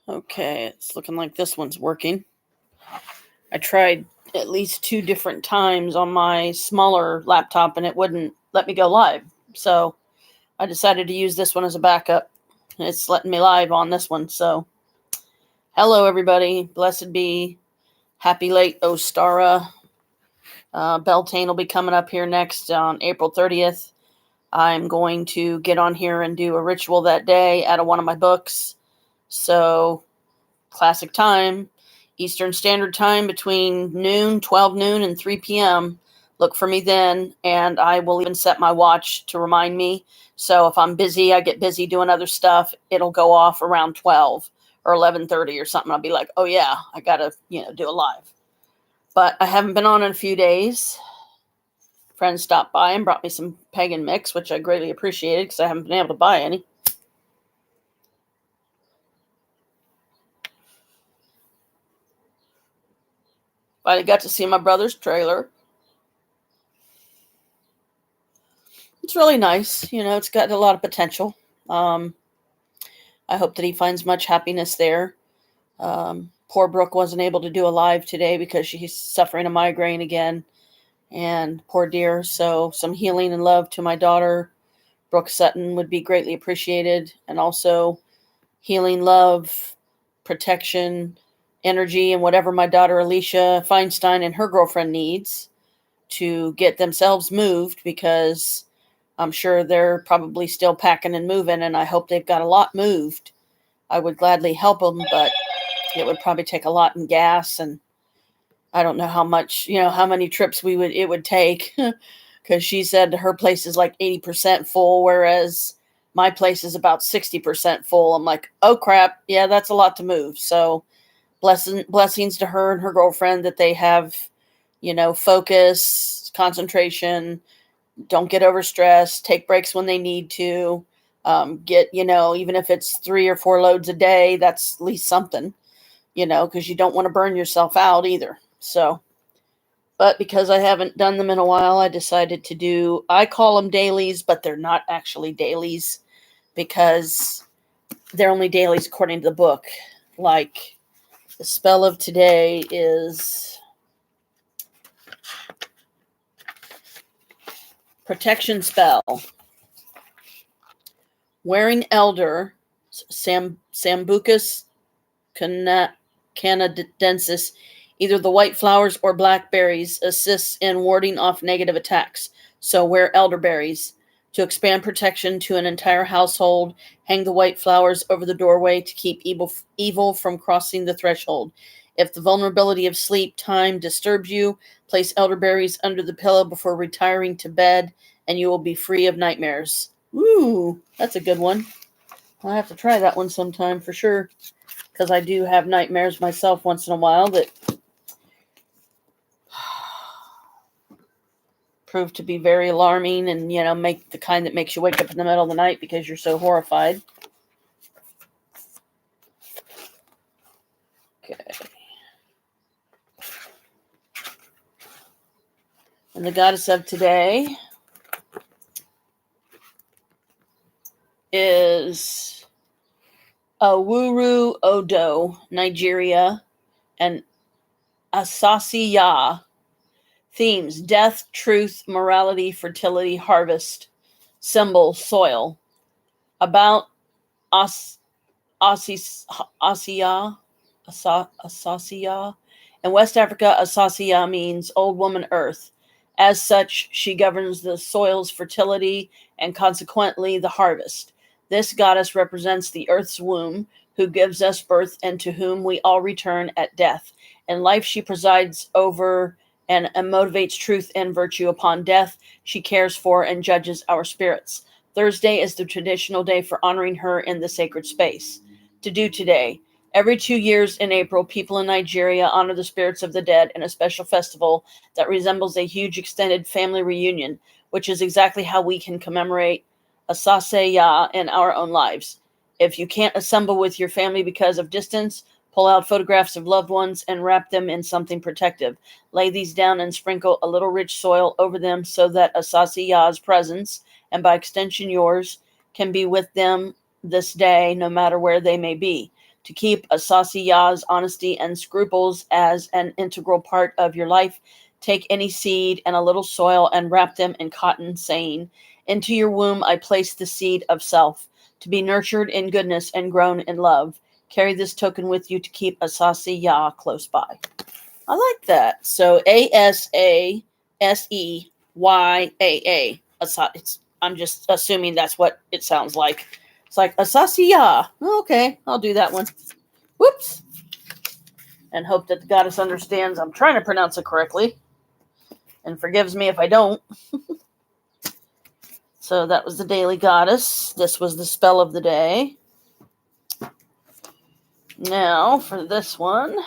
Okay, it's looking like this one's working. I tried at least 2 different times on my smaller laptop and it wouldn't let me go live. So I decided to use this one as a backup. It's letting me live on this one. So hello, everybody. Blessed be. Happy late Ostara. Beltane will be coming up here next on April 30th. I'm going to get on here and do a ritual that day out of one of my books. So, classic time, Eastern Standard Time between 12 noon, and 3 p.m. Look for me then, and I will even set my watch to remind me. So if I'm busy, I get busy doing other stuff, it'll go off around 12 or 11:30 or something. I'll be like, oh yeah, I gotta, do a live. But I haven't been on in a few days. Friends stopped by and brought me some pagan mix, which I greatly appreciated because I haven't been able to buy any. But I got to see my brother's trailer. It's really nice. It's got a lot of potential. I hope that he finds much happiness there. Poor Brooke wasn't able to do a live today because she's suffering a migraine again. And poor dear. So some healing and love to my daughter, Brooke Sutton, would be greatly appreciated. And also healing, love, protection, energy, and whatever my daughter Alicia Feinstein and her girlfriend needs to get themselves moved, because I'm sure they're probably still packing and moving, and I hope they've got a lot moved. I would gladly help them, but it would probably take a lot in gas, and I don't know how much, how many trips it would take, because she said her place is like 80% full, whereas my place is about 60% full. I'm like, oh crap, yeah, that's a lot to move. So blessings to her and her girlfriend that they have, focus, concentration, don't get overstressed, take breaks when they need to, get, even if it's 3 or 4 loads a day, that's at least something, because you don't want to burn yourself out either. So, but because I haven't done them in a while, I decided I call them dailies, but they're not actually dailies because they're only dailies according to the book. Like the spell of today is protection spell. Wearing elder, Sambucus canadensis, either the white flowers or blackberries, assists in warding off negative attacks. So wear elderberries. To expand protection to an entire household, hang the white flowers over the doorway to keep evil from crossing the threshold. If the vulnerability of sleep time disturbs you, place elderberries under the pillow before retiring to bed, and you will be free of nightmares. Ooh, that's a good one. I'll have to try that one sometime for sure, because I do have nightmares myself once in a while that prove to be very alarming and, make the kind that makes you wake up in the middle of the night because you're so horrified. Okay. And the goddess of today is Awuru Odo, Nigeria, and Asasi Ya. Themes: death, truth, morality, fertility, harvest. Symbol: soil. About Asiya. In West Africa, Asasiya means old woman earth. As such, she governs the soil's fertility and consequently the harvest. This goddess represents the earth's womb, who gives us birth and to whom we all return at death. In life, she presides over and motivates truth and virtue. Upon death, she cares for and judges our spirits. Thursday is the traditional day for honoring her in the sacred space. To do today: every 2 years in April, people in Nigeria honor the spirits of the dead in a special festival that resembles a huge extended family reunion, which is exactly how we can commemorate Asase Ya in our own lives. If you can't assemble with your family because of distance, pull out photographs of loved ones and wrap them in something protective. Lay these down and sprinkle a little rich soil over them so that Asase Ya's presence, and by extension yours, can be with them this day, no matter where they may be. to keep Asasiya's honesty and scruples as an integral part of your life. Take any seed and a little soil and wrap them in cotton, saying, "Into your womb I place the seed of self, to be nurtured in goodness and grown in love. Carry this token with you to keep Asasiya close by." I like that. So Asaseyyaa. I'm just assuming that's what it sounds like. It's like Asasiya. Okay, I'll do that one. Whoops. And hope that the goddess understands I'm trying to pronounce it correctly and forgives me if I don't. So that was the daily goddess. This was the spell of the day. Now for this one,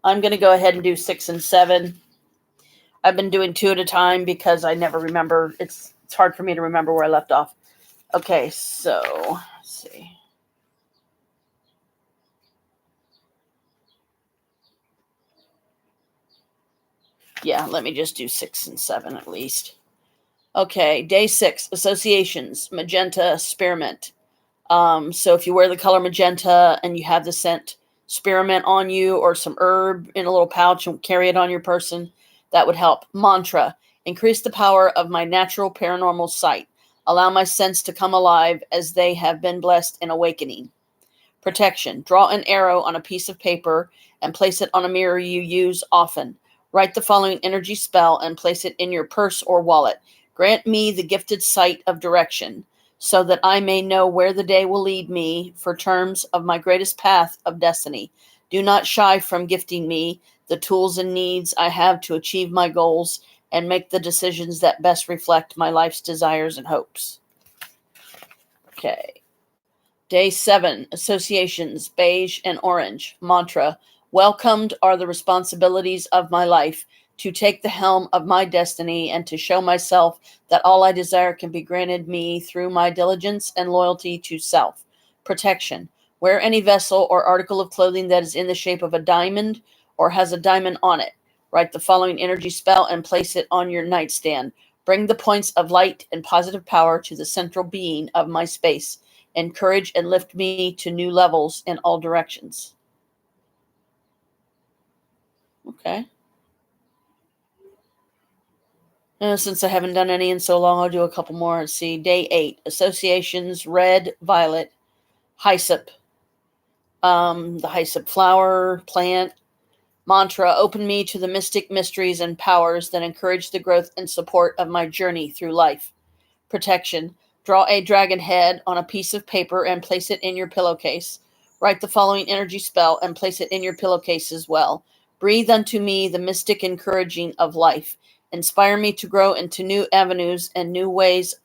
I'm going to go ahead and do 6 and 7. I've been doing 2 at a time because I never remember. It's hard for me to remember where I left off. Okay, so let's see. Yeah, let me just do 6 and 7 at least. Okay, day 6, associations, magenta, spearmint. So if you wear the color magenta and you have the scent spearmint on you or some herb in a little pouch and carry it on your person, that would help. Mantra, increase the power of my natural paranormal sight. Allow my sense to come alive as they have been blessed in awakening. Protection, draw an arrow on a piece of paper and place it on a mirror you use often. Write the following energy spell and place it in your purse or wallet. Grant me the gifted sight of direction, so that I may know where the day will lead me for terms of my greatest path of destiny. Do not shy from gifting me the tools and needs I have to achieve my goals and make the decisions that best reflect my life's desires and hopes. Okay. Day 7, associations, beige and orange. Mantra, welcomed are the responsibilities of my life, to take the helm of my destiny and to show myself that all I desire can be granted me through my diligence and loyalty to self. Protection, wear any vessel or article of clothing that is in the shape of a diamond or has a diamond on it. Write the following energy spell and place it on your nightstand. Bring the points of light and positive power to the central being of my space. Encourage and lift me to new levels in all directions. Okay. Since I haven't done any in so long, I'll do a couple more. Let's see. Day 8. Associations, red, violet, hyssop. The hyssop flower, plant. Mantra, open me to the mystic mysteries and powers that encourage the growth and support of my journey through life. Protection, draw a dragon head on a piece of paper and place it in your pillowcase. Write the following energy spell and place it in your pillowcase as well. Breathe unto me the mystic encouraging of life. Inspire me to grow into new avenues and new ways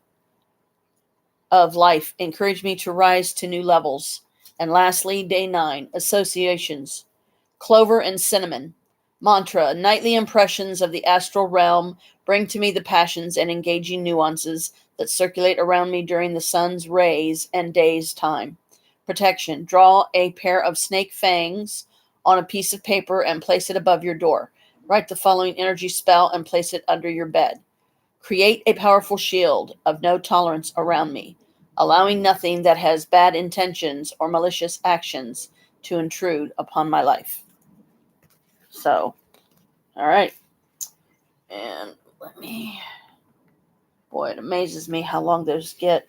of life. Encourage me to rise to new levels. And lastly, day 9, associations. Clover and cinnamon. Mantra, nightly impressions of the astral realm bring to me the passions and engaging nuances that circulate around me during the sun's rays and day's time. Protection, draw a pair of snake fangs on a piece of paper and place it above your door. Write the following energy spell and place it under your bed. Create a powerful shield of no tolerance around me, allowing nothing that has bad intentions or malicious actions to intrude upon my life. So, all right. And boy, it amazes me how long those get.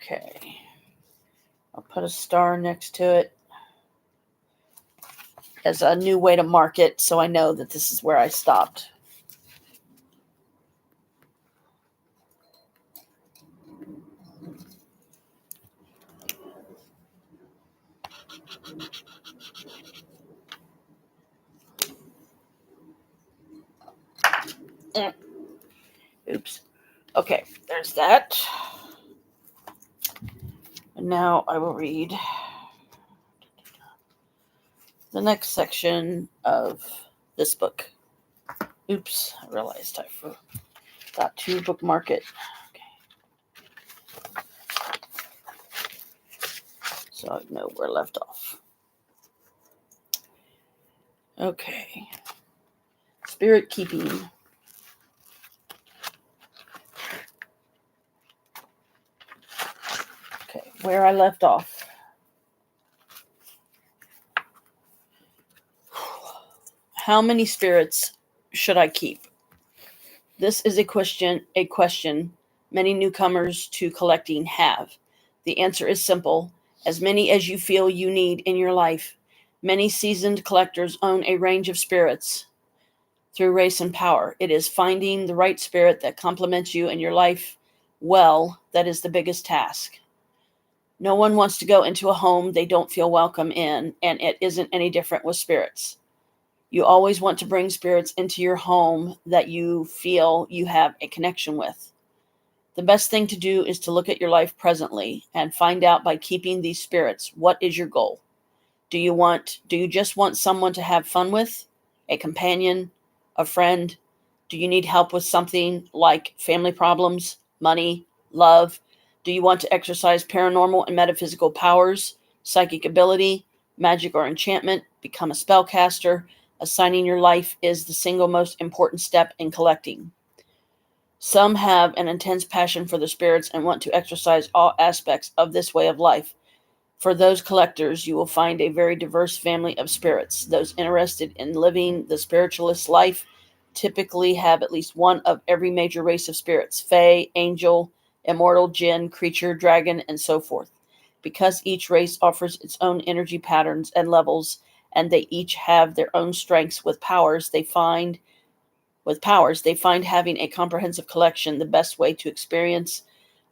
Okay. I'll put a star next to it as a new way to mark it so I know that this is where I stopped. Oops. Okay, there's that. And now I will read the next section of this book. Oops, I realized I forgot to bookmark it. Okay. So I know where I left off. Okay. Spirit keeping. Okay, where I left off. How many spirits should I keep? This is a question many newcomers to collecting have. The answer is simple: as many as you feel you need in your life. Many seasoned collectors own a range of spirits through race and power. It is finding the right spirit that complements you and your life well that is the biggest task. No one wants to go into a home they don't feel welcome in, and it isn't any different with spirits. You always want to bring spirits into your home that you feel you have a connection with. The best thing to do is to look at your life presently and find out, by keeping these spirits, what is your goal? Do you just want someone to have fun with? A companion? A friend? Do you need help with something like family problems, money, love? Do you want to exercise paranormal and metaphysical powers, psychic ability, magic or enchantment, become a spellcaster? Assigning your life is the single most important step in collecting. Some have an intense passion for the spirits and want to exercise all aspects of this way of life. For those collectors, you will find a very diverse family of spirits. Those interested in living the spiritualist life typically have at least one of every major race of spirits: fae, angel, immortal, jinn, creature, dragon, and so forth. Because each race offers its own energy patterns and levels, and they each have their own strengths they find having a comprehensive collection the best way to experience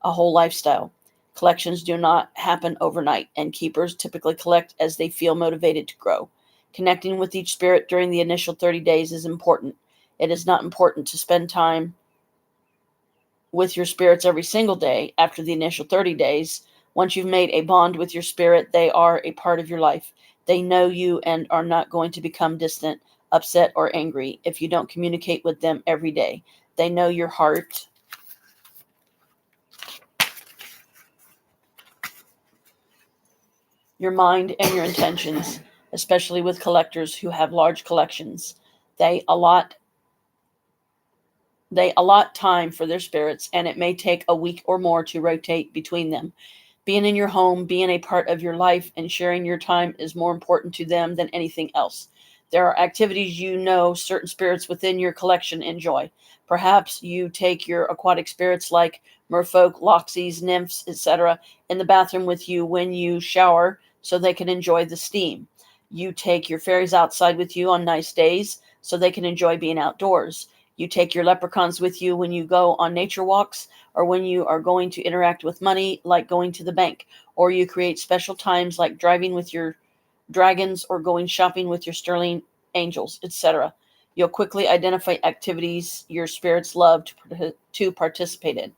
a whole lifestyle. Collections do not happen overnight, and keepers typically collect as they feel motivated to grow. Connecting with each spirit during the initial 30 days is important. It is not important to spend time with your spirits every single day after the initial 30 days. Once you've made a bond with your spirit, they are a part of your life. They know you and are not going to become distant, upset, or angry if you don't communicate with them every day. They know your heart, your mind, and your intentions, especially with collectors who have large collections. They allot time for their spirits, and it may take a week or more to rotate between them. Being in your home, being a part of your life, and sharing your time is more important to them than anything else. There are activities certain spirits within your collection enjoy. Perhaps you take your aquatic spirits like merfolk, loxies, nymphs, etc. in the bathroom with you when you shower so they can enjoy the steam. You take your fairies outside with you on nice days so they can enjoy being outdoors. You take your leprechauns with you when you go on nature walks, or when you are going to interact with money, like going to the bank, or you create special times like driving with your dragons or going shopping with your sterling angels, etc. You'll quickly identify activities your spirits love to participate in.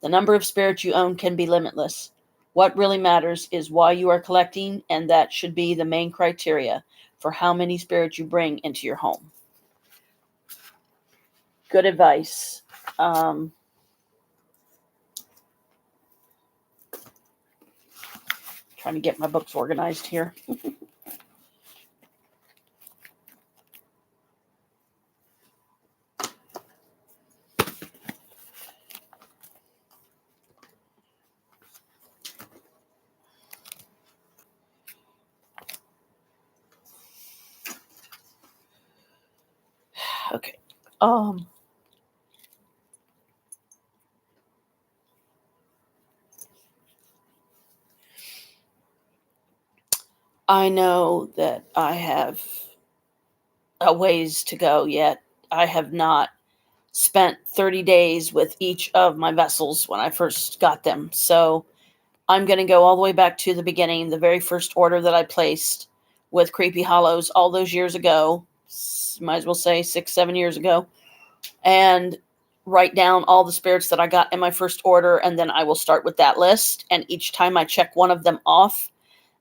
The number of spirits you own can be limitless. What really matters is why you are collecting, and that should be the main criteria for how many spirits you bring into your home. Good advice. Trying to get my books organized here. Okay. I know that I have a ways to go yet. I have not spent 30 days with each of my vessels when I first got them. So I'm going to go all the way back to the beginning, the very first order that I placed with Creepy Hollows all those years ago. Might as well say 6-7 years ago. And write down all the spirits that I got in my first order, and then I will start with that list. And each time I check one of them off,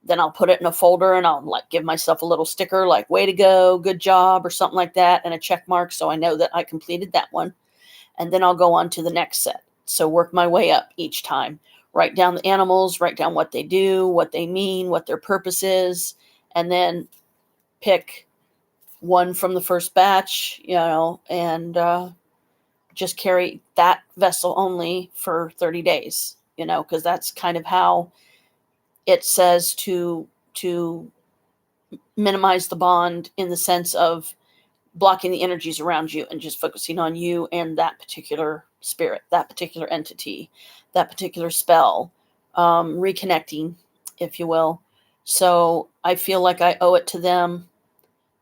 then I'll put it in a folder, and I'll give myself a little sticker like "way to go," "good job," or something like that, and a check mark so I know that I completed that one. And then I'll go on to the next set. So work my way up each time. Write down the animals, write down what they do, what they mean, what their purpose is, and then pick one from the first batch, and just carry that vessel only for 30 days, because that's kind of how it says to minimize the bond, in the sense of blocking the energies around you and just focusing on you and that particular spirit, that particular entity, that particular spell, reconnecting, if you will. So I feel like I owe it to them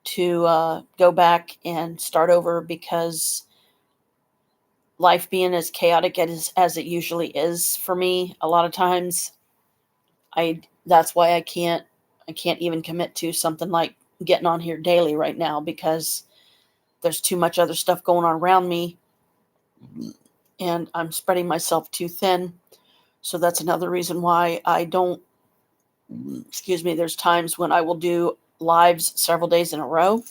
to go back and start over, because life being as chaotic as it usually is for me, a lot of times, that's why I can't even commit to something like getting on here daily right now, because there's too much other stuff going on around me and I'm spreading myself too thin. So that's another reason why I don't, excuse me, there's times when I will do lives several days in a row.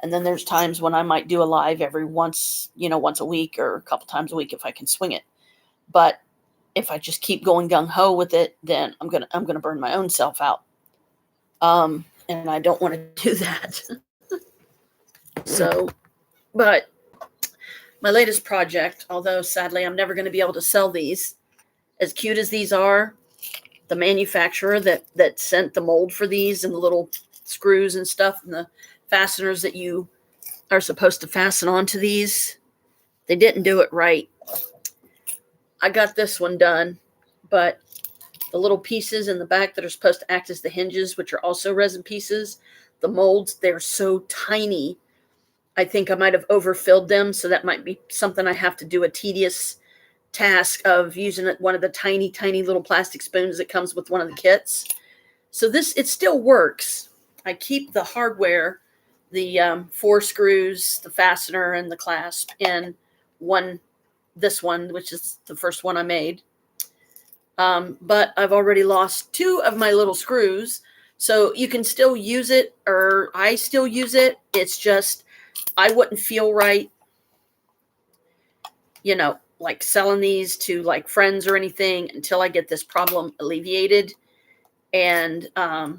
And then there's times when I might do a live every once a week or a couple times a week if I can swing it. But if I just keep going gung ho with it, then I'm gonna burn my own self out. And I don't want to do that. So, but my latest project, although sadly I'm never going to be able to sell these, as cute as these are, the manufacturer that sent the mold for these and the little screws and stuff and the fasteners that you are supposed to fasten onto these, they didn't do it right. I got this one done, but the little pieces in the back that are supposed to act as the hinges, which are also resin pieces, the molds, they're so tiny. I think I might have overfilled them, so that might be something I have to do a tedious task of using one of the tiny, tiny little plastic spoons that comes with one of the kits. So it still works. I keep the hardware, the 4 screws, the fastener, and the clasp in this one, which is the first one I made. But I've already lost 2 of my little screws, so you can still use it, or I still use it. It's just, I wouldn't feel right, like selling these to like friends or anything until I get this problem alleviated. And I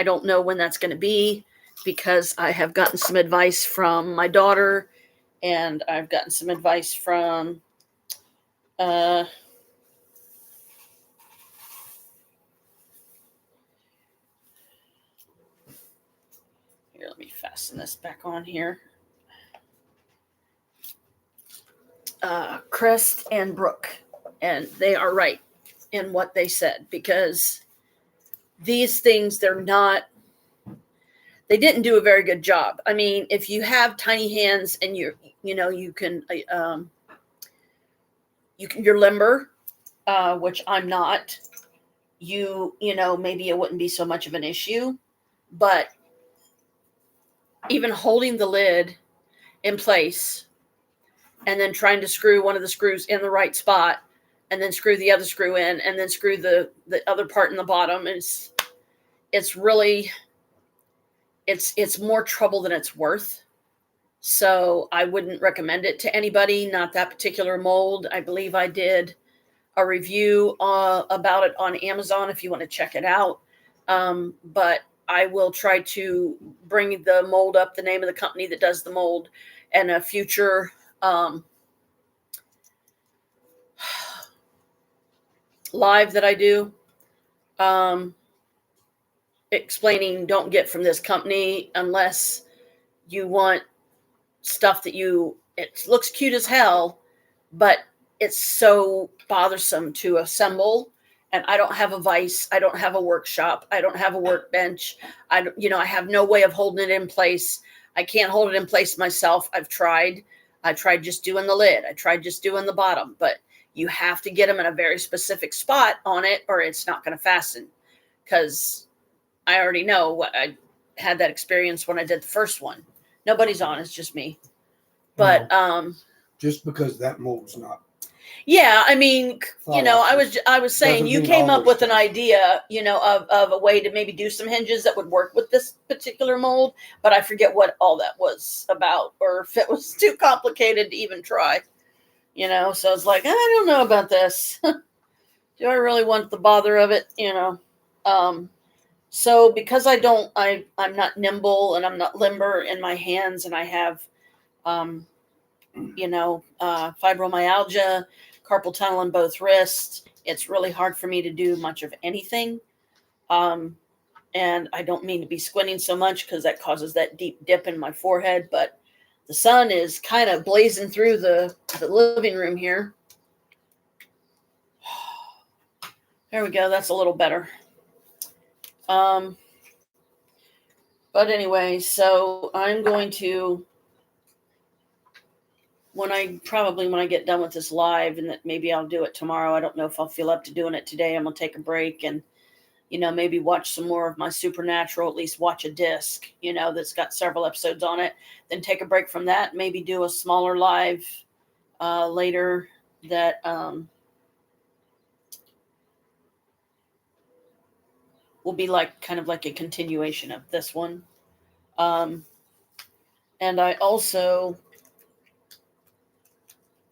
don't know when that's going to be, because I have gotten some advice from my daughter, and I've gotten some advice from here, let me fasten this back on here. Crest and Brooke, and they are right in what they said, because these things, they didn't do a very good job. I mean, if you have tiny hands and you're limber, which I'm not, maybe it wouldn't be so much of an issue. But even holding the lid in place and then trying to screw one of the screws in the right spot, and then screw the other screw in, and then screw the other part in the bottom, it's really, it's more trouble than it's worth. So I wouldn't recommend it to anybody, not that particular mold. I believe I did a review about it on Amazon if you want to check it out. But I will try to bring the mold up, the name of the company that does the mold, and a future live that I do, explaining, don't get from this company unless you want stuff that it looks cute as hell, but it's so bothersome to assemble. And I don't have a vise. I don't have a workshop. I don't have a workbench. I have no way of holding it in place. I can't hold it in place myself. I tried just doing the lid. I tried just doing the bottom, but you have to get them in a very specific spot on it, or it's not going to fasten. Because I already know what I had that experience when I did the first one. Nobody's on, it's just me. But just because that mold's not. Yeah, I mean, I was saying you came up with an idea, of a way to maybe do some hinges that would work with this particular mold, but I forget what all that was about, or if it was too complicated to even try. So it's like, I don't know about this. Do I really want the bother of it? So because I'm not nimble and I'm not limber in my hands, and I have, fibromyalgia, carpal tunnel in both wrists, it's really hard for me to do much of anything. And I don't mean to be squinting so much because that causes that deep dip in my forehead, but the sun is kind of blazing through the living room here. There we go. That's a little better. But anyway, so I'm going to, when I get done with this live, and that maybe I'll do it tomorrow. I don't know if I'll feel up to doing it today. I'm going to take a break and, maybe watch some more of my Supernatural, at least watch a disc, that's got several episodes on it. Then take a break from that, maybe do a smaller live later that will be kind of like a continuation of this one. And I also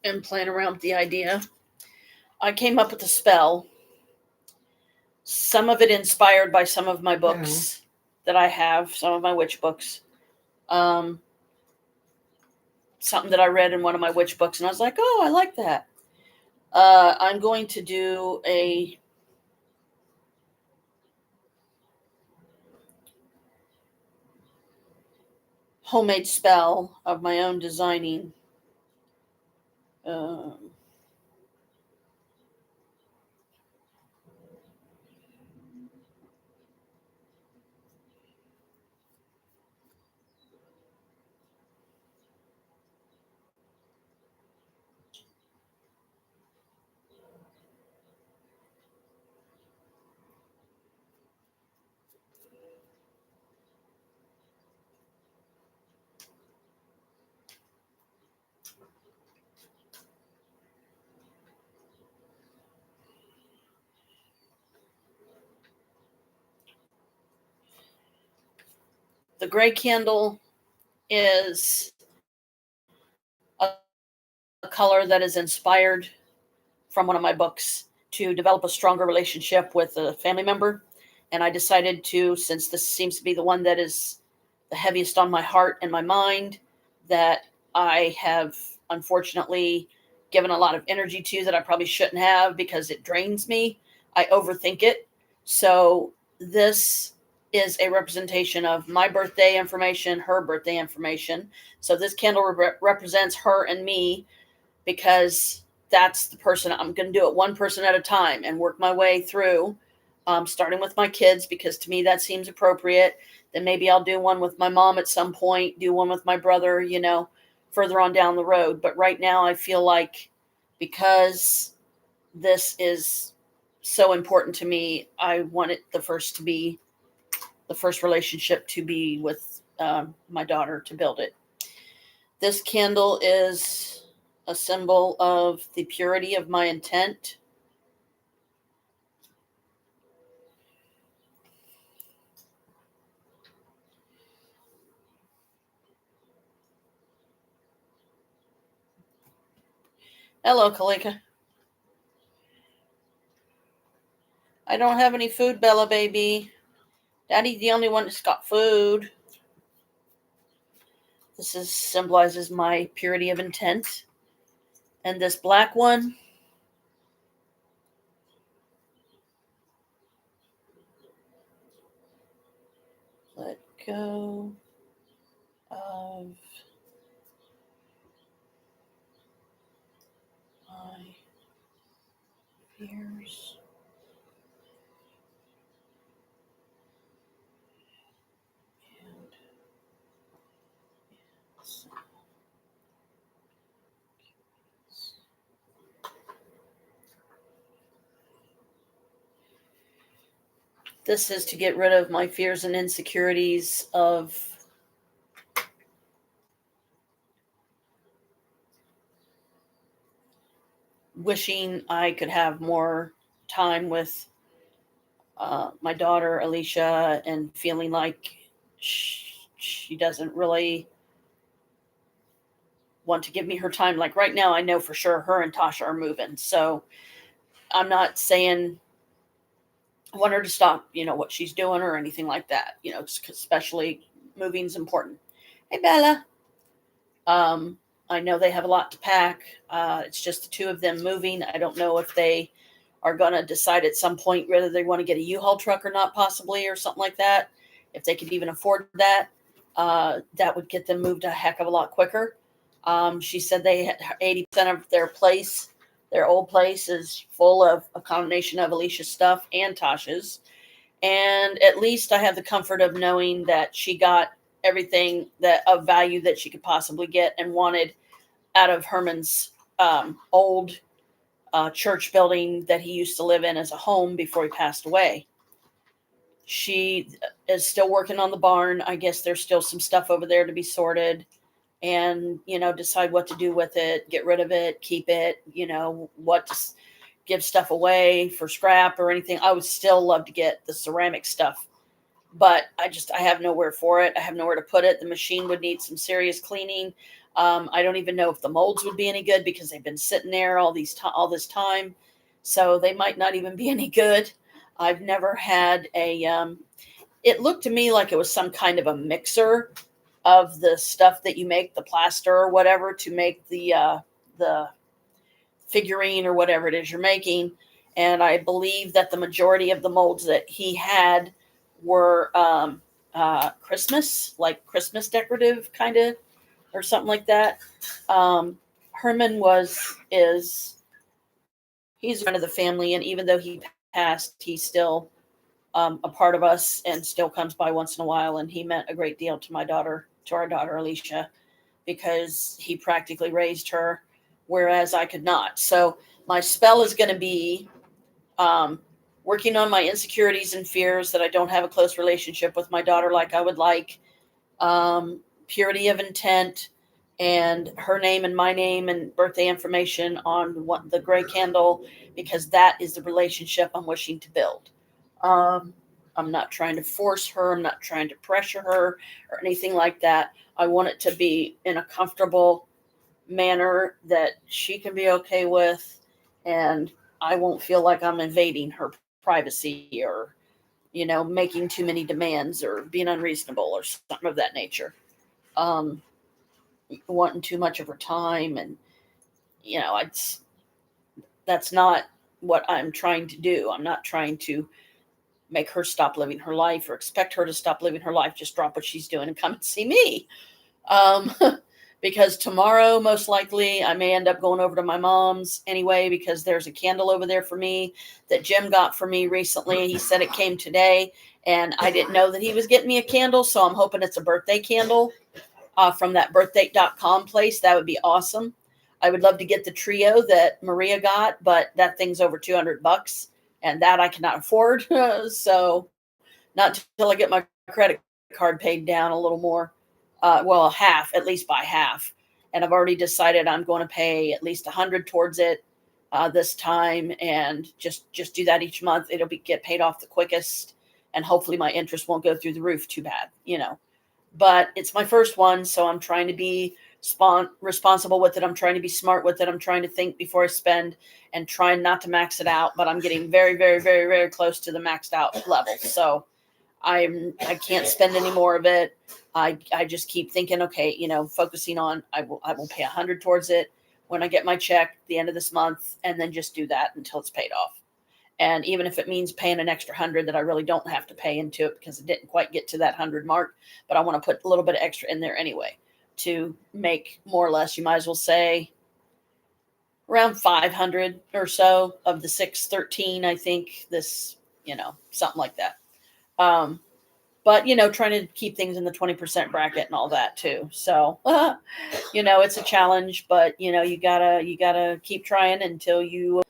am playing around with the idea. I came up with a spell, some of it inspired by some of my books that I have, some of my witch books. Something that I read in one of my witch books, and I was like, oh, I like that. I'm going to do a homemade spell of my own designing. The gray candle is a color that is inspired from one of my books to develop a stronger relationship with a family member. And I decided to, since this seems to be the one that is the heaviest on my heart and my mind, that I have unfortunately given a lot of energy to that I probably shouldn't have because it drains me. I overthink it. So this is a representation of my birthday information, her birthday information. So this candle represents her and me because that's the person. I'm going to do it one person at a time and work my way through, starting with my kids, because to me that seems appropriate. Then maybe I'll do one with my mom at some point, do one with my brother, further on down the road. But right now I feel like because this is so important to me, I want it the first relationship to be with my daughter, to build it. This candle is a symbol of the purity of my intent. Hello, Kalika. I don't have any food, Bella baby. Daddy's the only one that's got food. This symbolizes my purity of intent. And this black one, let go of my fears. This is to get rid of my fears and insecurities of wishing I could have more time with my daughter, Alicia, and feeling like she doesn't really want to give me her time. Like right now, I know for sure her and Tasha are moving. So I'm not saying I want her to stop, what she's doing or anything like that, especially moving is important. Hey, Bella. I know they have a lot to pack. It's just the two of them moving. I don't know if they are going to decide at some point whether they want to get a U-Haul truck or not, possibly, or something like that. If they could even afford that, that would get them moved a heck of a lot quicker. She said they had 80% of their old place is full of a combination of Alicia's stuff and Tasha's. And at least I have the comfort of knowing that she got everything that of value that she could possibly get and wanted out of Herman's old church building that he used to live in as a home before he passed away. She is still working on the barn. I guess there's still some stuff over there to be sorted and, decide what to do with it, get rid of it, keep it, what to give stuff away for scrap or anything. I would still love to get the ceramic stuff, but I have nowhere for it. I have nowhere to put it. The machine would need some serious cleaning. I don't even know if the molds would be any good because they've been sitting there all this time. So they might not even be any good. I've never had it looked to me like it was some kind of a mixer of the stuff that you make, the plaster or whatever, to make the figurine or whatever it is you're making. And I believe that the majority of the molds that he had were Christmas decorative kind of, or something like that. Herman he's one of the family, and even though he passed, he's still a part of us and still comes by once in a while. And he meant a great deal to our daughter Alicia, because he practically raised her, whereas I could not. So my spell is going to be working on my insecurities and fears that I don't have a close relationship with my daughter like I would like, purity of intent, and her name and my name and birthday information on the gray candle, because that is the relationship I'm wishing to build. I'm not trying to force her. I'm not trying to pressure her or anything like that. I want it to be in a comfortable manner that she can be okay with, and I won't feel like I'm invading her privacy or, making too many demands or being unreasonable or something of that nature. Wanting too much of her time, and that's not what I'm trying to do. I'm not trying to make her stop living her life or expect her to stop living her life. Just drop what she's doing and come and see me. Because tomorrow, most likely, I may end up going over to my mom's anyway, because there's a candle over there for me that Jim got for me recently. He said it came today, and I didn't know that he was getting me a candle, so I'm hoping it's a birthday candle from that birthday.com place. That would be awesome. I would love to get the trio that Maria got, but that thing's over $200, and that I cannot afford. So not until I get my credit card paid down a little more. Half, at least by half. And I've already decided I'm going to pay at least $100 towards it this time, and just do that each month. It'll get paid off the quickest, and hopefully my interest won't go through the roof too bad, But it's my first one, so I'm trying to be responsible with it. I'm trying to be smart with it. I'm trying to think before I spend and trying not to max it out. But I'm getting very, very, very, very close to the maxed out level. So I can't spend any more of it. I just keep thinking, okay, focusing on, I will pay $100 towards it when I get my check at the end of this month, and then just do that until it's paid off. And even if it means paying an extra $100 that I really don't have to pay into it because it didn't quite get to that 100 mark, but I want to put a little bit of extra in there anyway to make more or less, you might as well say, around 500 or so of the 613, I think, this, something like that. But, trying to keep things in the 20% bracket and all that too. So, it's a challenge, but, you gotta keep trying until you.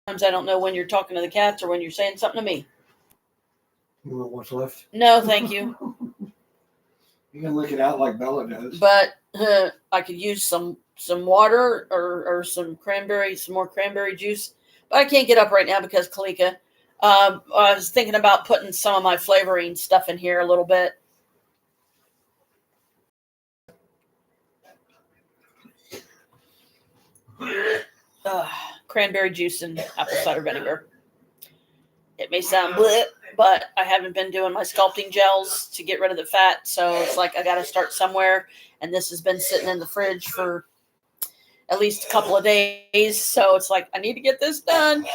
Sometimes I don't know when you're talking to the cats or when you're saying something to me. You want what's left? No, thank you. You can lick it out like Bella does. But I could use some water or some more cranberry juice. But I can't get up right now because Kalika. I was thinking about putting some of my flavoring stuff in here a little bit. Cranberry juice and apple cider vinegar. It may sound bleh, but I haven't been doing my sculpting gels to get rid of the fat. So it's like I got to start somewhere. And this has been sitting in the fridge for at least a couple of days. So it's like, I need to get this done.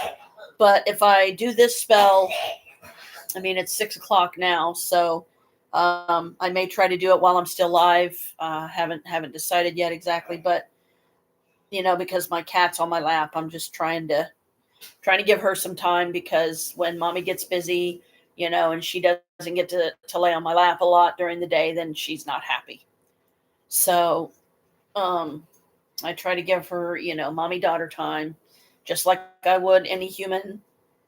But if I do this spell, I mean, it's 6 o'clock now. So I may try to do it while I'm still live. Haven't decided yet exactly, but because my cat's on my lap, I'm just trying to give her some time, because when mommy gets busy, and she doesn't get to lay on my lap a lot during the day, then she's not happy. So I try to give her, mommy daughter time, just like I would any human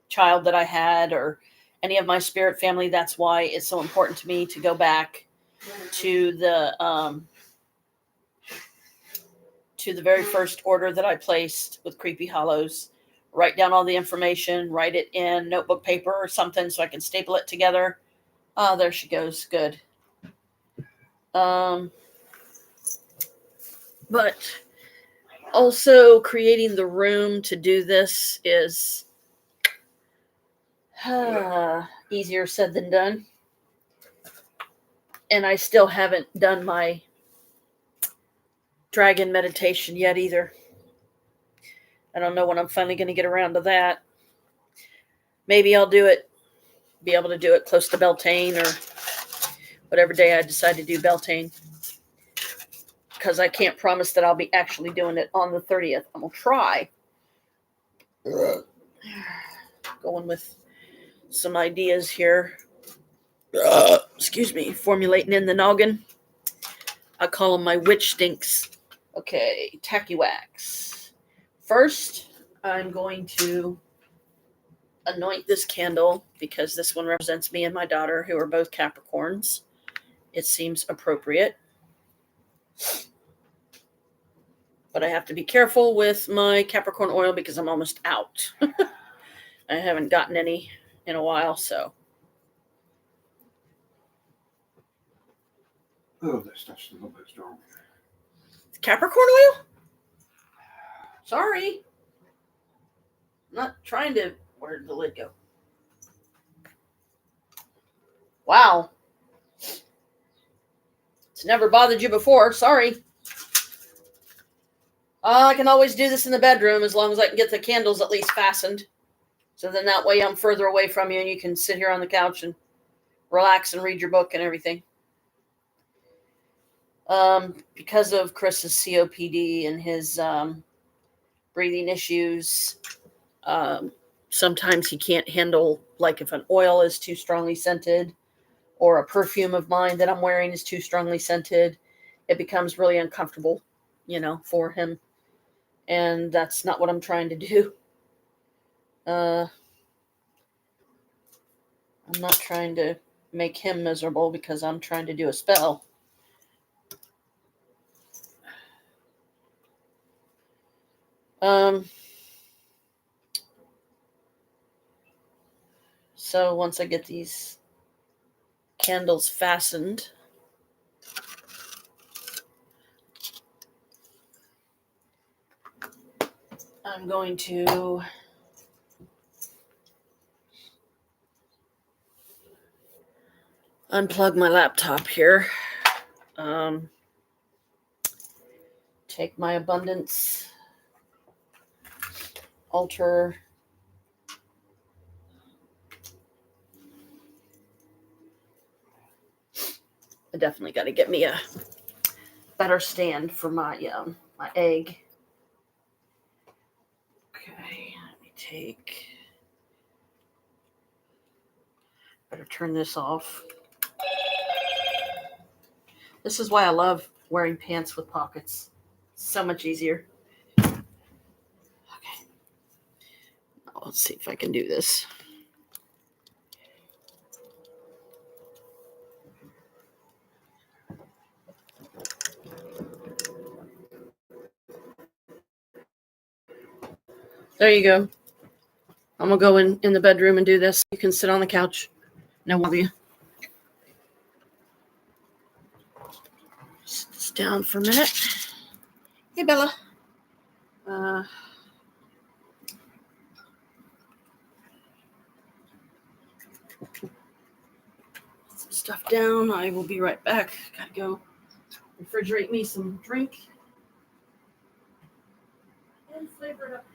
child that I had, or any of my spirit family. That's why it's so important to me to go back to the very first order that I placed with Creepy Hollows. Write down all the information, write it in notebook paper or something so I can staple it together. Oh, there she goes. Good. But also creating the room to do this is easier said than done. And I still haven't done my dragon meditation yet either. I don't know when I'm finally going to get around to that. Maybe I'll be able to do it close to Beltane, or whatever day I decide to do Beltane. Because I can't promise that I'll be actually doing it on the 30th. I'm going to try. Going with some ideas here. Excuse me. Formulating in the noggin. I call them my witch stinks. Okay, tacky wax. First, I'm going to anoint this candle, because this one represents me and my daughter, who are both Capricorns. It seems appropriate. But I have to be careful with my Capricorn oil because I'm almost out. I haven't gotten any in a while, so. Oh, that stuff's a little bit strong. Capricorn oil? Sorry. I'm not trying to. Where did the lid go? Wow. It's never bothered you before. Sorry. I can always do this in the bedroom as long as I can get the candles at least fastened. So then that way I'm further away from you and you can sit here on the couch and relax and read your book and everything. Because of Chris's COPD and his breathing issues, sometimes he can't handle, like if an oil is too strongly scented or a perfume of mine that I'm wearing is too strongly scented, it becomes really uncomfortable, for him. And that's not what I'm trying to do. I'm not trying to make him miserable because I'm trying to do a spell. So once I get these candles fastened, I'm going to unplug my laptop here. Take my abundance altar. I definitely got to get me a better stand for my egg. Okay, let me take. Better turn this off. This is why I love wearing pants with pockets. So much easier. Okay. Now let's see if I can do this. There you go. I'm going to go in the bedroom and do this. You can sit on the couch. No bother you. Sit this down for a minute. Hey, Bella. Some stuff down. I will be right back. Gotta go refrigerate me some drink. lemon flavored up.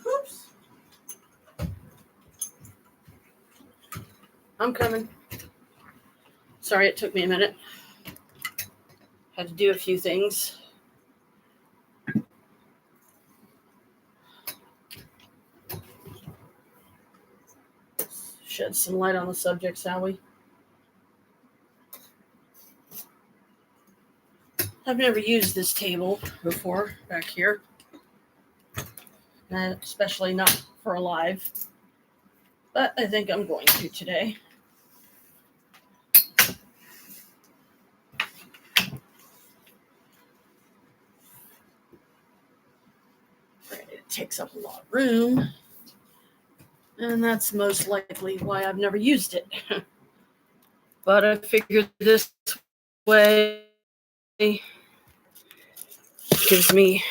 Oops. I'm coming. Sorry it took me a minute. Had to do a few things. shed some light on the subject, shall we? I've never used this table before back here, especially not for a live, but I think I'm going to today. It takes up a lot of room, and that's most likely why I've never used it. But I figured this way gives me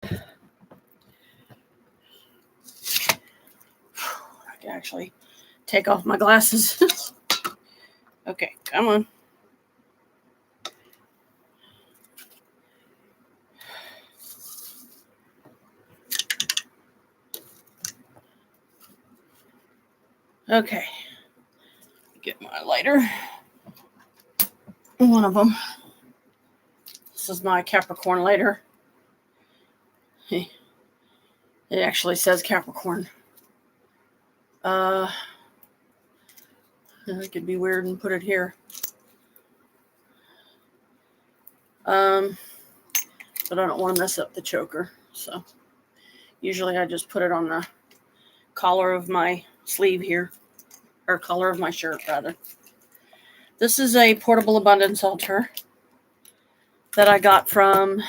I can actually take off my glasses. Okay, come on. Okay, get my lighter. One of them. This is my Capricorn lighter. It actually says Capricorn. I could be weird and put it here. But I don't want to mess up the choker. So usually I just put it on the collar of my sleeve here, or collar of my shirt rather. This is a portable abundance altar that I got from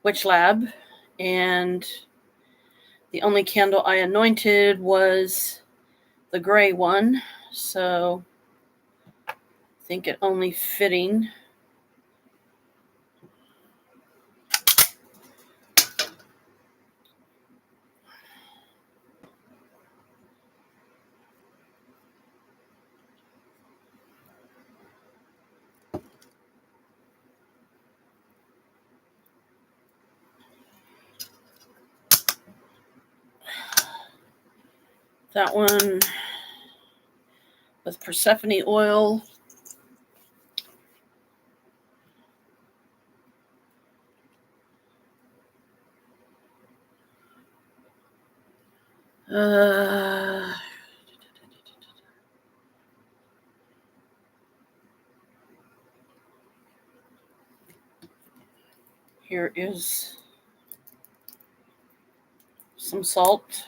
Witch Lab, and the only candle I anointed was the gray one, so I think it only fitting. That one with Persephone oil. Here is some salt.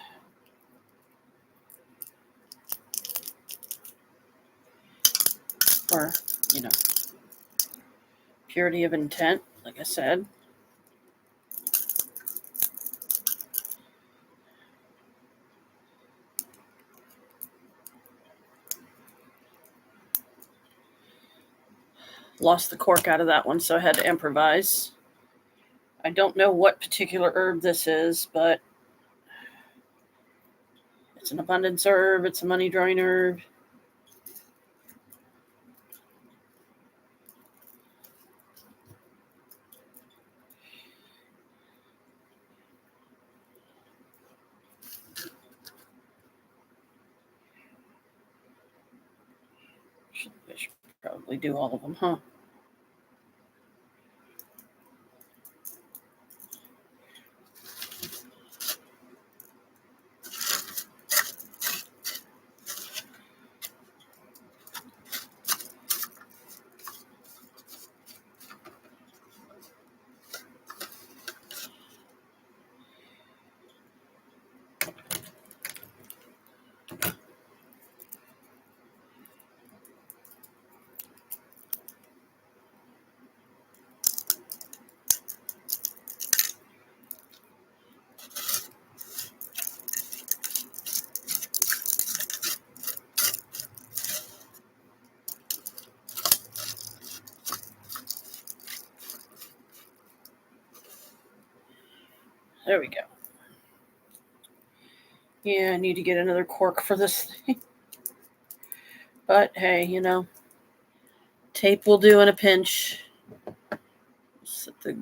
For, purity of intent, like I said. Lost the cork out of that one, so I had to improvise. I don't know what particular herb this is, but it's an abundance herb. It's a money drawing herb. I should probably do all of them, huh? There we go. Yeah, I need to get another cork for this thing. But hey, tape will do in a pinch. Set the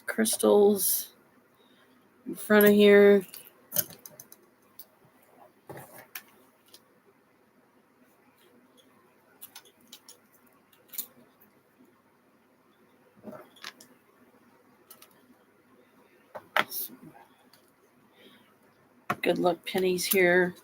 crystals in front of here. good luck pennies here.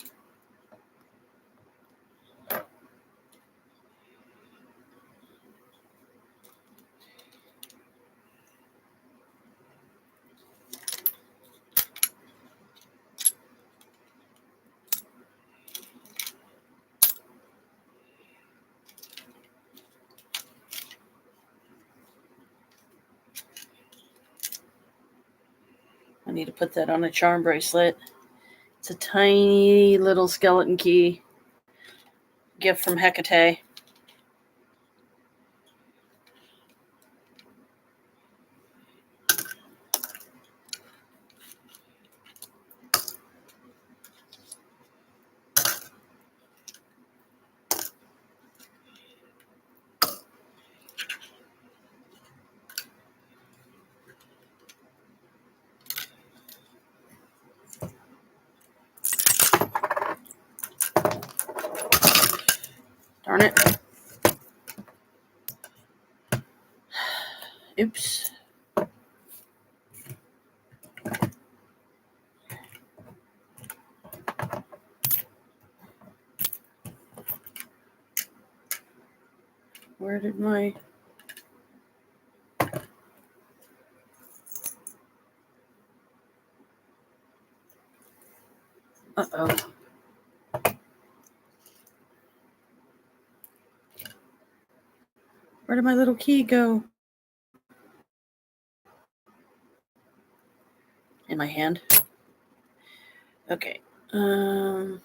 I need to put that on a charm bracelet. It's a tiny little skeleton key. Gift from Hecate. Darn it. Oops. Where did my... Uh-oh. Where did my little key go? In my hand. Okay. I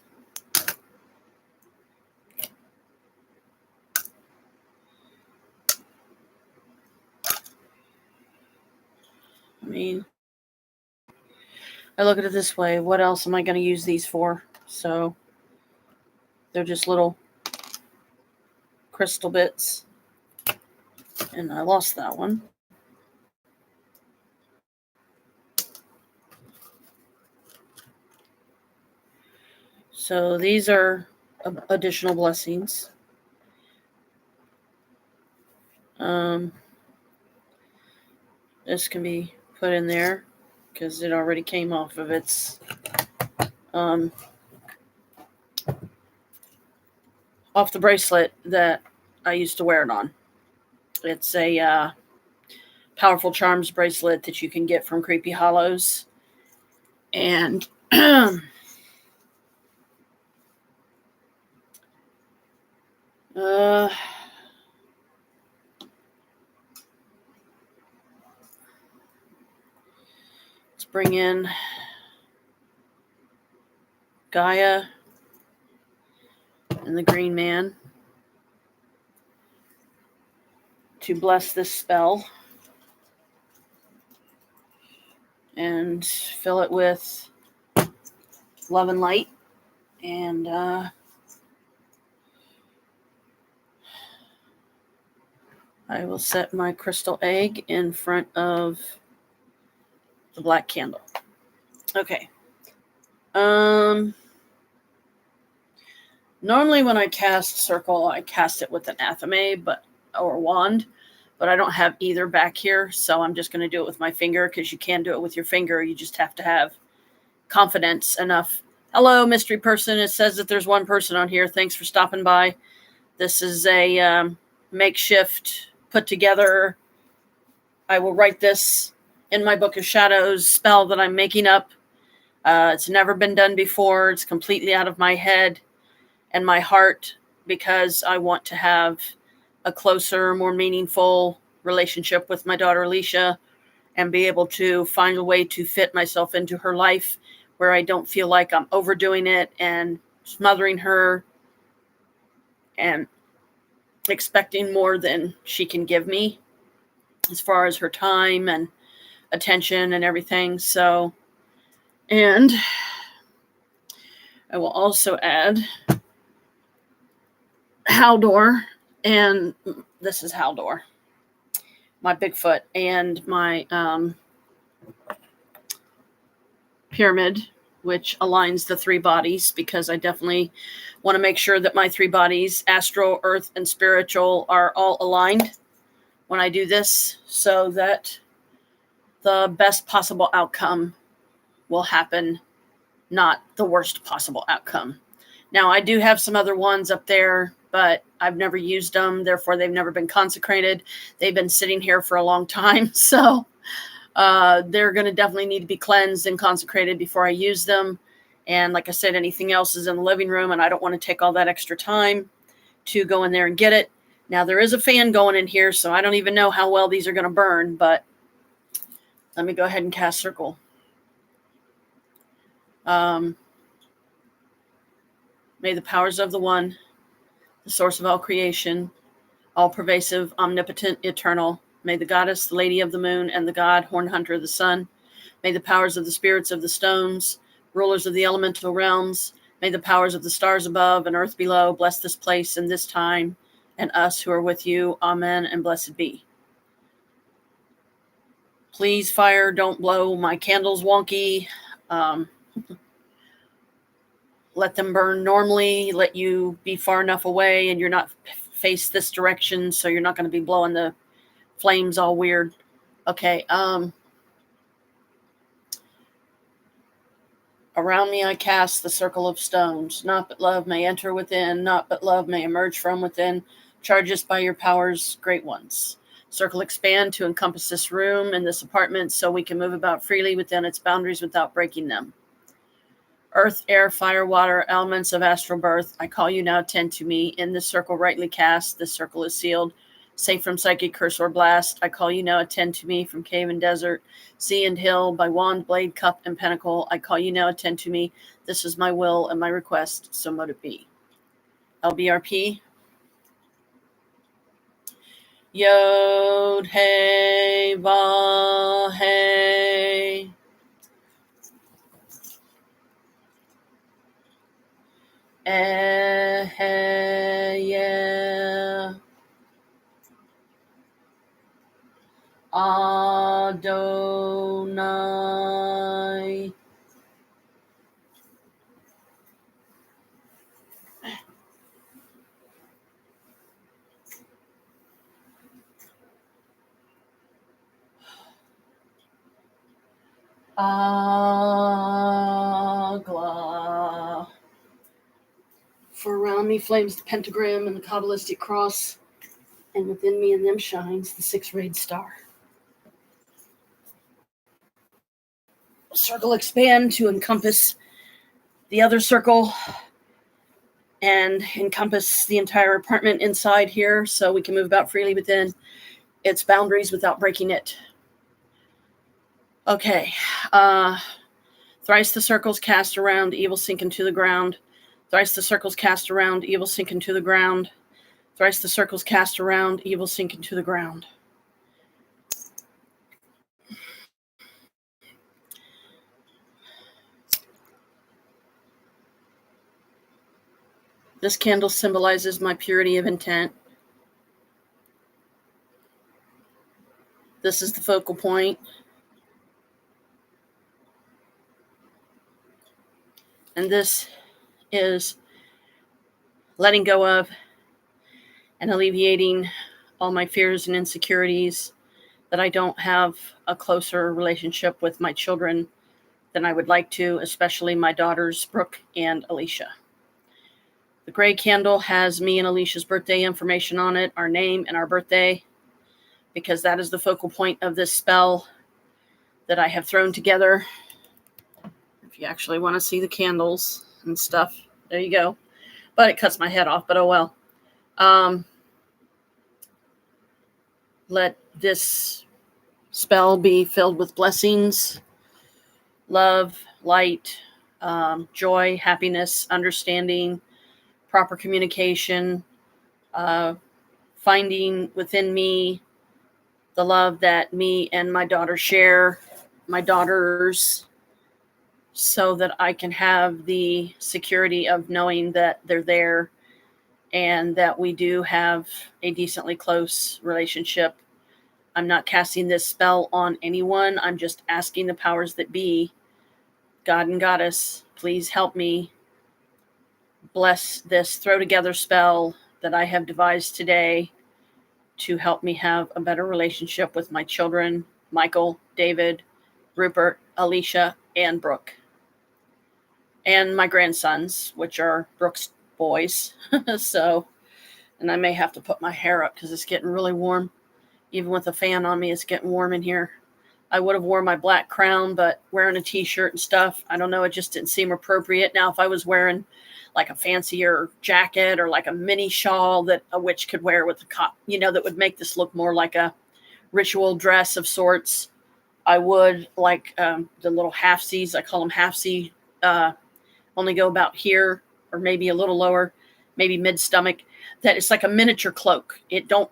mean, I look at it this way. What else am I going to use these for? So they're just little crystal bits. And I lost that one. So these are additional blessings. This can be put in there because it already came off of its off the bracelet that I used to wear it on. It's a powerful charms bracelet that you can get from Creepy Hollows. And let's bring in Gaia and the Green Man to bless this spell and fill it with love and light. And I will set my crystal egg in front of the black candle. Okay. Normally when I cast Circle, I cast it with an Athame or wand, but I don't have either back here, so I'm just going to do it with my finger because you can do it with your finger. You just have to have confidence enough. Hello, mystery person. It says that there's one person on here. Thanks for stopping by. This is a makeshift put together. I will write this in my Book of Shadows spell that I'm making up. It's never been done before. It's completely out of my head and my heart because I want to have a closer, more meaningful relationship with my daughter Alicia and be able to find a way to fit myself into her life where I don't feel like I'm overdoing it and smothering her and expecting more than she can give me as far as her time and attention and everything. So, and I will also add Haldor, and this is Haldor, my Bigfoot, and my pyramid, which aligns the three bodies, because I definitely want to make sure that my three bodies, astral, earth, and spiritual, are all aligned when I do this, so that the best possible outcome will happen not the worst possible outcome. Now, I do have some other ones up there, but I've never used them. Therefore, they've never been consecrated. They've been sitting here for a long time. So they're going to definitely need to be cleansed and consecrated before I use them. And like I said, anything else is in the living room, and I don't want to take all that extra time to go in there and get it. Now, there is a fan going in here, so I don't even know how well these are going to burn, but let me go ahead and cast circle. May the powers of the One, the source of all creation, all pervasive, omnipotent, eternal, may the goddess, the lady of the moon, and the god, horn hunter of the sun, may the powers of the spirits of the stones, rulers of the elemental realms, may the powers of the stars above and earth below bless this place and this time and us who are with you. Amen and blessed be. Please, fire, don't blow my candles wonky. Let them burn normally. Let you be far enough away and you're not face this direction, so you're not going to be blowing the flames all weird. Okay. Around me I cast the circle of stones. Naught but love may enter within. Naught but love may emerge from within. Charge us by your powers, great ones. Circle expand to encompass this room and this apartment so we can move about freely within its boundaries without breaking them. Earth, air, fire, water, elements of astral birth, I call you now, tend to me. In this circle rightly cast, this circle is sealed. Safe from psychic curse or blast, I call you now, attend to me. From cave and desert, sea and hill, by wand, blade, cup, and pentacle, I call you now, attend to me. This is my will and my request, so mote it be. LBRP. Yod, hey, va, hey. Yeah. Adonai. Agla. For around me flames the pentagram and the Kabbalistic cross, and within me and them shines the six-rayed star. Circle expand to encompass the other circle and encompass the entire apartment inside here so we can move about freely within its boundaries without breaking it. Okay. Thrice the circles cast around, evil sink into the ground. Thrice the circles cast around, evil sink into the ground. Thrice the circles cast around, evil sink into the ground. This candle symbolizes my purity of intent. This is the focal point. And this is letting go of and alleviating all my fears and insecurities that I don't have a closer relationship with my children than I would like to, especially my daughters, Brooke and Alicia. The gray candle has me and Alicia's birthday information on it, our name and our birthday, because that is the focal point of this spell that I have thrown together. If you actually want to see the candles and stuff, there you go. But it cuts my head off, but oh well. Let this spell be filled with blessings, love, light, joy, happiness, understanding, proper communication, finding within me the love that me and my daughter share, my daughters, so that I can have the security of knowing that they're there and that we do have a decently close relationship. I'm not casting this spell on anyone. I'm just asking the powers that be, God and Goddess, please help me bless this throw together spell that I have devised today to help me have a better relationship with my children, Michael, David, Rupert, Alicia, and Brooke. and my grandsons, which are Brooks boys. So, and I may have to put my hair up because it's getting really warm. Even with a fan on me, it's getting warm in here. I would have worn my black crown, but wearing a t-shirt and stuff, I don't know, it just didn't seem appropriate. Now, if I was wearing like a fancier jacket or like a mini shawl that a witch could wear with a that would make this look more like a ritual dress of sorts, I would. Like the little halfsies, I call them halfsy, only go about here or maybe a little lower, maybe mid-stomach. That it's like a miniature cloak. It don't,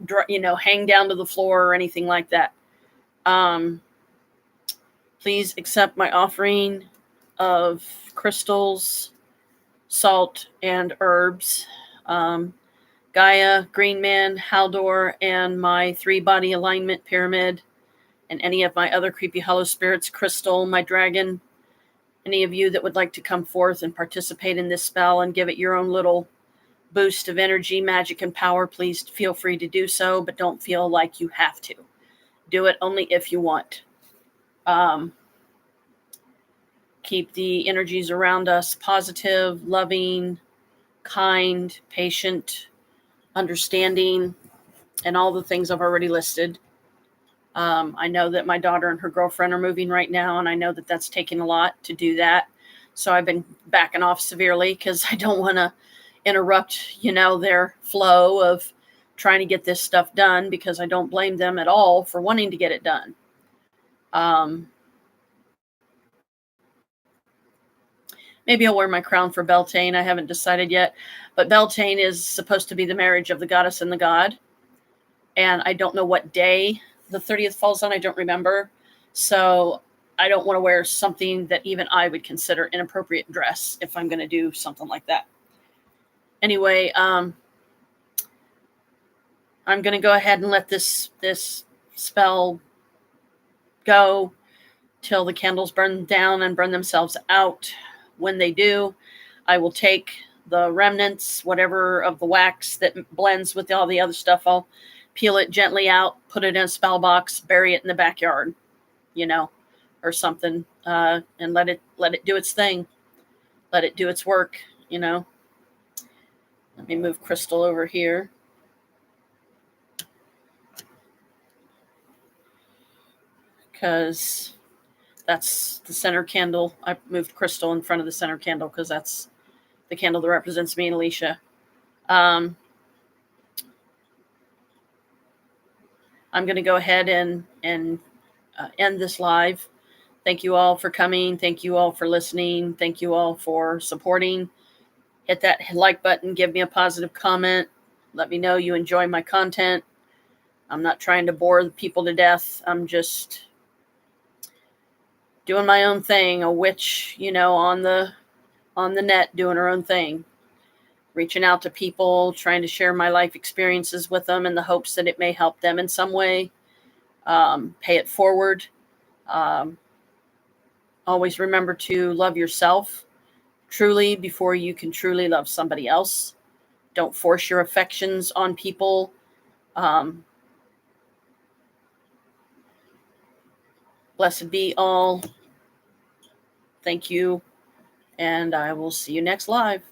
hang down to the floor or anything like that. Please accept my offering of crystals, salt, and herbs. Gaia, Green Man, Haldor, and my 3-body alignment pyramid, and any of my other creepy hollow spirits, Crystal, my dragon. Any of you that would like to come forth and participate in this spell and give it your own little boost of energy, magic, and power, please feel free to do so, but don't feel like you have to. Do it only if you want. Keep the energies around us positive, loving, kind, patient, understanding, and all the things I've already listed. I know that my daughter and her girlfriend are moving right now, and I know that that's taking a lot to do that. So I've been backing off severely because I don't want to interrupt, their flow of trying to get this stuff done, because I don't blame them at all for wanting to get it done. Maybe I'll wear my crown for Beltane. I haven't decided yet. But Beltane is supposed to be the marriage of the goddess and the god. And I don't know what day the 30th falls on. I don't remember. So I don't want to wear something that even I would consider inappropriate dress if I'm going to do something like that. Anyway, I'm going to go ahead and let this spell go till the candles burn down and burn themselves out. When they do, I will take the remnants, whatever of the wax that blends with all the other stuff, I'll peel it gently out, put it in a spell box, bury it in the backyard, or something, and let it do its thing. Let it do its work, Let me move Crystal over here. Because that's the center candle. I moved Crystal in front of the center candle because that's the candle that represents me and Alicia. I'm going to go ahead and end this live. Thank you all for coming. Thank you all for listening. Thank you all for supporting. Hit that like button. Give me a positive comment. Let me know you enjoy my content. I'm not trying to bore the people to death. I'm just doing my own thing. A witch, on the net, doing her own thing. Reaching out to people, trying to share my life experiences with them in the hopes that it may help them in some way. Pay it forward. Always remember to love yourself truly before you can truly love somebody else. Don't force your affections on people. Blessed be all. Thank you. And I will see you next live.